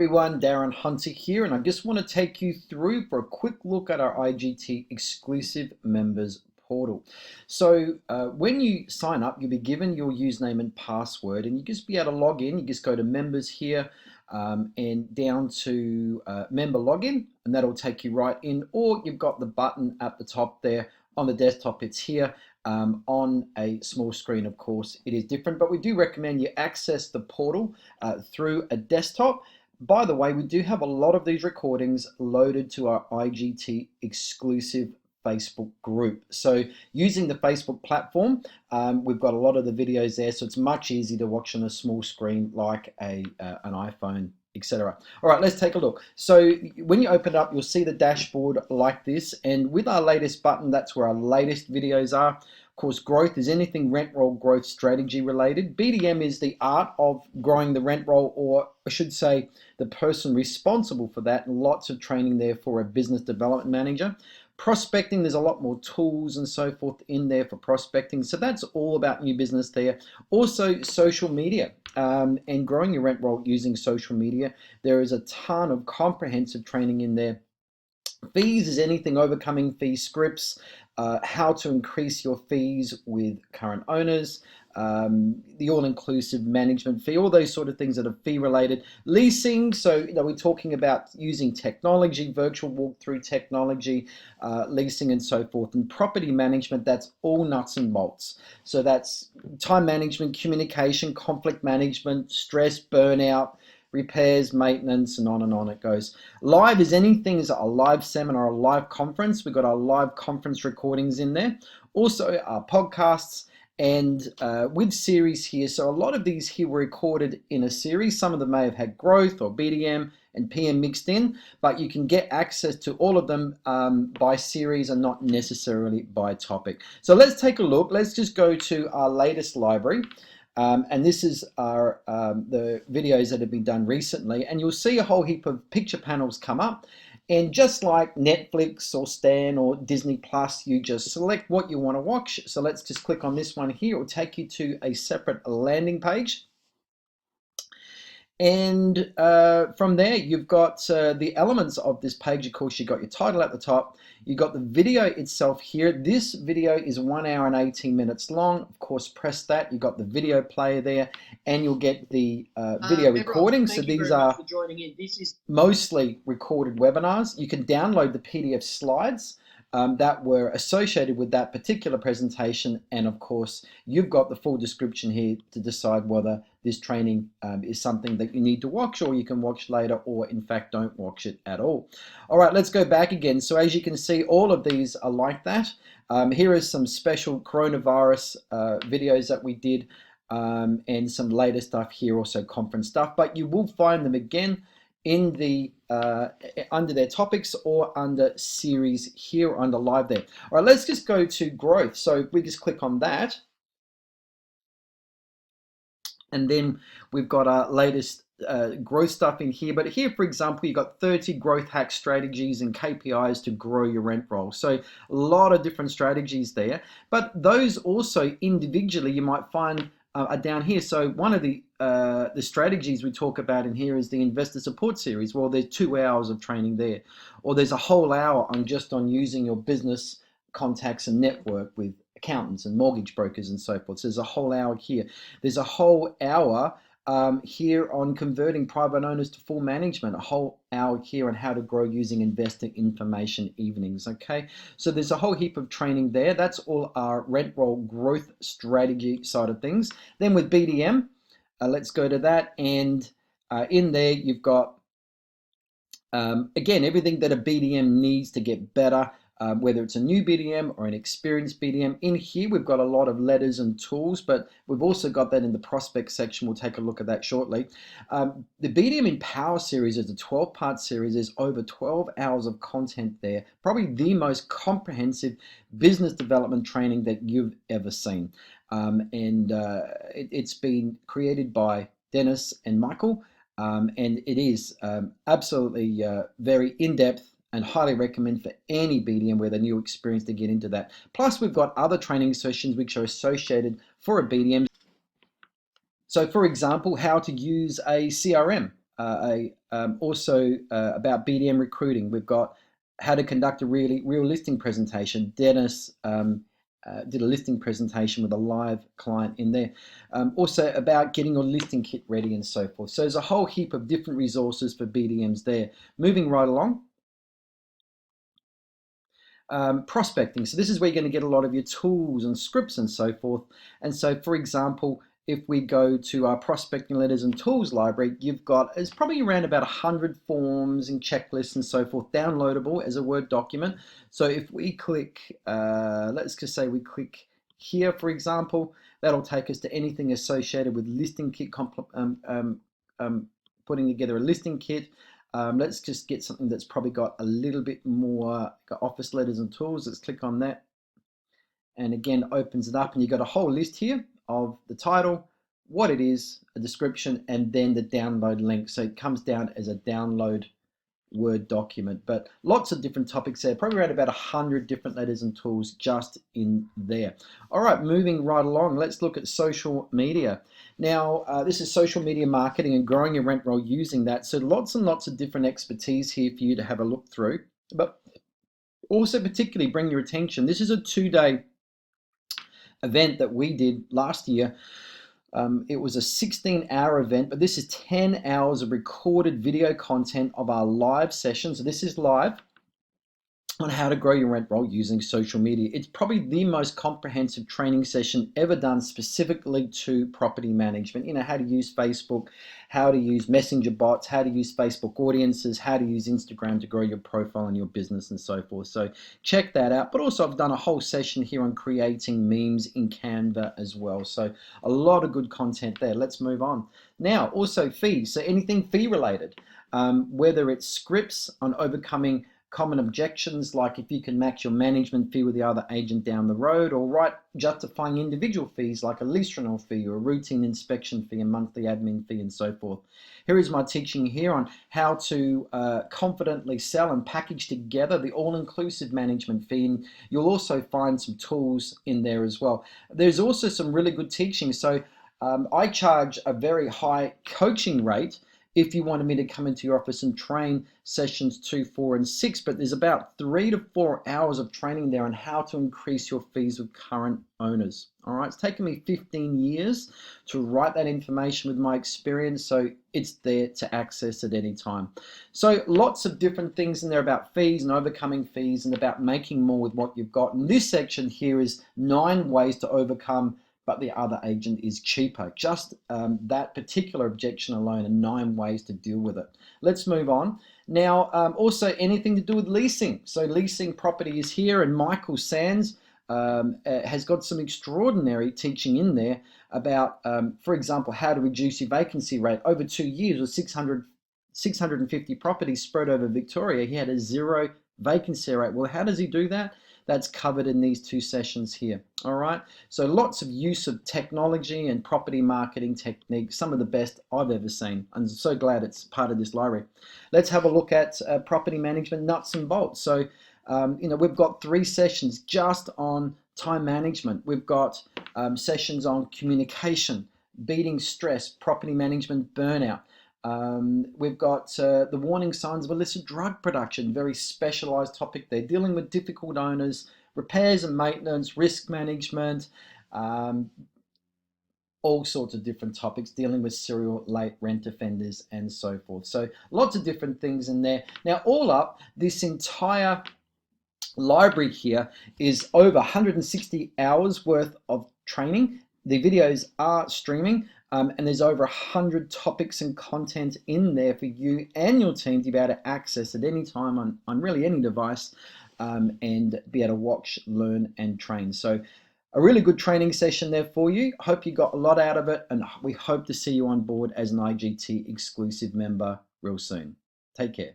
Everyone, Darren Hunter here, and I just want to take you through for a quick look at our IGT exclusive members portal. So when you sign up, you'll be given your username and password, and you just be able to log in. You just go to members here and down to member login, and that'll take you right in. Or you've got the button at the top there on the desktop. It's here. On a small screen, of course, it is different, but we do recommend you access the portal through a desktop. By the way, we do have a lot of these recordings loaded to our IGT exclusive Facebook group. So using the Facebook platform, we've got a lot of the videos there, so it's much easier to watch on a small screen like an iPhone, etc. All right, let's take a look. So when you open it up, you'll see the dashboard like this, and with our latest button, that's where our latest videos are. Of course, growth is anything rent roll growth strategy related. BDM is the art of growing the rent roll, or I should say the person responsible for that, and lots of training there for a business development manager. Prospecting, there's a lot more tools and so forth in there for prospecting. So that's all about new business there. Also social media and growing your rent roll using social media. There is a ton of comprehensive training in there. Fees is anything overcoming fee scripts, how to increase your fees with current owners, the all-inclusive management fee, all those sort of things that are fee related. Leasing, so we're talking about using technology, virtual walkthrough technology, leasing and so forth. And property management, that's all nuts and bolts. So that's time management, communication, conflict management, stress, burnout, repairs, maintenance, and on it goes. Live is anything is a live seminar, a live conference. We've got our live conference recordings in there. Also our podcasts and with series here. So a lot of these here were recorded in a series. Some of them may have had growth or BDM and PM mixed in, but you can get access to all of them by series and not necessarily by topic. So let's take a look. Let's just go to our latest library. And this is our the videos that have been done recently, and you'll see a whole heap of picture panels come up, and just like Netflix or Stan or Disney Plus, you just select what you want to watch. So let's just click on this one here. It will take you to a separate landing page, and from there you've got the elements of this page. Of course, you've got your title at the top. You've got the video itself here. This video is 1 hour and 18 minutes long. Of course, press that. You've got the video player there, and you'll get the video recording. So these are mostly recorded webinars. You can download the PDF slides that were associated with that particular presentation, and of course you've got the full description here to decide whether this training is something that you need to watch, or you can watch later, or in fact don't watch it at all. All right, let's go back again. So as you can see, all of these are like that. Here is some special coronavirus videos that we did, and some later stuff here, also conference stuff, but you will find them again in the under their topics or under series here, under live there. All right, let's just go to growth. So if we just click on that, and then we've got our latest growth stuff in here. But here, for example, you've got 30 growth hack strategies and KPIs to grow your rent roll. So a lot of different strategies there, but those also individually you might find are down here. So one of the strategies we talk about in here is the investor support series. Well, there's 2 hours of training there, or there's a whole hour on just on using your business contacts and network with accountants and mortgage brokers and so forth. So there's a whole hour here. There's a whole hour here on converting private owners to full management, a whole hour here on how to grow using investor information evenings. Okay, so there's a whole heap of training there. That's all our rent roll growth strategy side of things. Then with BDM, let's go to that, and in there you've got again everything that a BDM needs to get better. Whether it's a new BDM or an experienced BDM. In here, we've got a lot of letters and tools, but we've also got that in the prospect section. We'll take a look at that shortly. The BDM Empower series is a 12-part series. There's over 12 hours of content there, probably the most comprehensive business development training that you've ever seen. It's been created by Dennis and Michael, and it is absolutely very in-depth, and highly recommend for any BDM with a new experience to get into that. Plus, we've got other training sessions which are associated for a BDM. So for example, how to use a CRM. also about BDM recruiting. We've got how to conduct a real listing presentation. Dennis did a listing presentation with a live client in there. Also about getting your listing kit ready and so forth. So there's a whole heap of different resources for BDMs there. Moving right along. Prospecting. So this is where you're going to get a lot of your tools and scripts and so forth. And so, for example, if we go to our prospecting letters and tools library, you've got, it's probably around about 100 forms and checklists and so forth, downloadable as a Word document. So if we click, let's just say we click here, for example, that'll take us to anything associated with listing kit, putting together a listing kit. Let's just get something that's probably got a little bit more office letters and tools. Let's click on that. And again, opens it up and you've got a whole list here of the title, what it is, a description, and then the download link. So it comes down as a download Word document, but lots of different topics there, probably around about 100 different letters and tools just in there. All right, moving right along, let's look at social media. Now, this is social media marketing and growing your rent roll using that. So lots and lots of different expertise here for you to have a look through, but also particularly bring your attention. This is a 2-day event that we did last year. It was a 16-hour event, but this is 10 hours of recorded video content of our live session. So this is live on how to grow your rent roll using social media. It's probably the most comprehensive training session ever done specifically to property management. You know, how to use Facebook, how to use messenger bots, how to use Facebook audiences, how to use Instagram to grow your profile and your business and so forth. So check that out. But also I've done a whole session here on creating memes in Canva as well. So a lot of good content there. Let's move on. Now, also fees. So anything fee related, whether it's scripts on overcoming common objections, like if you can match your management fee with the other agent down the road, or right, justifying individual fees like a lease renewal fee or a routine inspection fee, a monthly admin fee, and so forth. Here is my teaching here on how to confidently sell and package together the all-inclusive management fee, and you'll also find some tools in there as well. There's also some really good teaching. So I charge a very high coaching rate if you wanted me to come into your office and train sessions 2, 4, and 6, but there's about 3 to 4 hours of training there on how to increase your fees with current owners. All right, it's taken me 15 years to write that information with my experience, so it's there to access at any time. So lots of different things in there about fees and overcoming fees and about making more with what you've got. And this section here is 9 ways to overcome but the other agent is cheaper. Just that particular objection alone and 9 ways to deal with it. Let's move on. Now, also anything to do with leasing. So leasing property is here, and Michael Sands has got some extraordinary teaching in there about, for example, how to reduce your vacancy rate. Over 2 years with 650 properties spread over Victoria, he had a 0 vacancy rate. Well, how does he do that? That's covered in these 2 sessions here. All right, so lots of use of technology and property marketing techniques, some of the best I've ever seen. I'm so glad it's part of this library. Let's have a look at property management nuts and bolts. So we've got 3 sessions just on time management. We've got sessions on communication, beating stress, property management burnout. We've got the warning signs of illicit drug production, very specialized topic there, dealing with difficult owners, repairs and maintenance, risk management, all sorts of different topics, dealing with serial late rent offenders and so forth. So lots of different things in there. Now, all up, this entire library here is over 160 hours worth of training. The videos are streaming, and there's over 100 topics and content in there for you and your team to be able to access at any time on really any device, and be able to watch, learn, and train. So a really good training session there for you. Hope you got a lot out of it, and we hope to see you on board as an IGT exclusive member real soon. Take care.